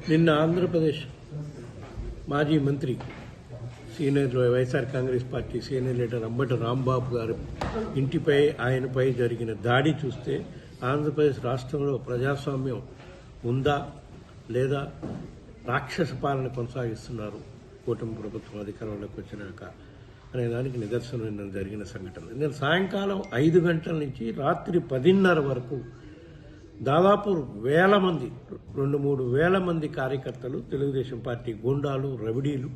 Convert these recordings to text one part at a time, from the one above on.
నిన్న ఆంధ్రప్రదేశ్ మాజీ మంత్రి senior YSR Congress party senior leader Ambati Rambabu గారు ఇంటిపై ఆయనపై జరిగిన దాడి చూస్తే ఆంధ్రప్రదేశ్ రాష్ట్రంలో ప్రజాస్వామ్యం ఉందా లేదా రాక్షస పాలన కొనసాగిస్తున్నారు కూటమి ప్రభుత్వం అధికారంలోకి వచ్చినాక అనే దానికి నిదర్శనం నిన్న జరిగిన సంఘటన. నేను సాయంకాలం 5 గంటల నుంచి రాత్రి 10:30 వరకు దాదాపు 1,000 మంది 2-3 వేల మంది కార్యకర్తలు, తెలుగుదేశం పార్టీ గుండాలు, రవిడీలు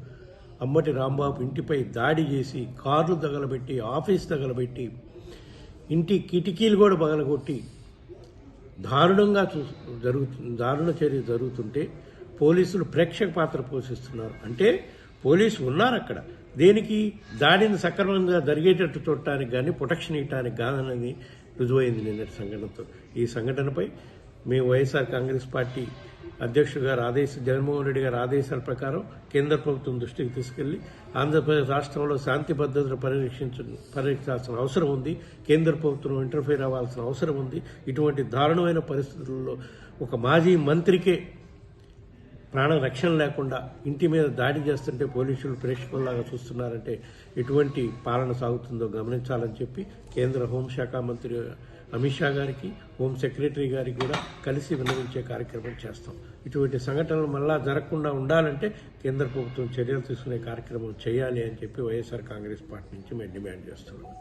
అంబటి రాంబాబు ఇంటిపై దాడి చేసి కార్లు తగలబెట్టి, ఆఫీస్ తగలబెట్టి, ఇంటి కిటికీలు కూడా పగలగొట్టి దారుణ చర్య జరుగుతుంటే పోలీసులు ప్రేక్షక పాత్ర పోషిస్తున్నారు. అంటే పోలీసు ఉన్నారు అక్కడ. దేనికి? దాడిని సక్రమంగా జరిగేటట్టు చూడటానికి కానీ ప్రొటెక్షన్ ఇవ్వడానికి కాదనని రుజువైంది నిన్నటి సంఘటనతో. ఈ సంఘటనపై మేము వైఎస్ఆర్ కాంగ్రెస్ పార్టీ అధ్యక్షుడు గారు జగన్మోహన్ రెడ్డి గారి ఆదేశాల ప్రకారం కేంద్ర ప్రభుత్వం దృష్టికి తీసుకెళ్లి ఆంధ్రప్రదేశ్ రాష్ట్రంలో శాంతి భద్రతను పరిరక్షించాల్సిన అవసరం ఉంది. కేంద్ర ప్రభుత్వం ఇంటర్ఫీర్ అవ్వాల్సిన అవసరం ఉంది. ఇటువంటి దారుణమైన పరిస్థితుల్లో ఒక మాజీ మంత్రికే ప్రాణ రక్షణ లేకుండా ఇంటి మీద దాడి చేస్తుంటే పోలీసులు ప్రేక్షకుల్లాగా చూస్తున్నారంటే ఎటువంటి పాలన సాగుతుందో గమనించాలని చెప్పి కేంద్ర హోంశాఖ మంత్రి అమిత్ షా గారికి, హోం సెక్రటరీ గారికి కూడా కలిసి విన్నవించే కార్యక్రమం చేస్తాం. ఇటువంటి సంఘటనలు మళ్ళా జరగకుండా ఉండాలంటే కేంద్ర ప్రభుత్వం చర్యలు తీసుకునే కార్యక్రమం చేయాలి అని చెప్పి వైఎస్ఆర్ కాంగ్రెస్ పార్టీ నుంచి మేము డిమాండ్ చేస్తున్నాం.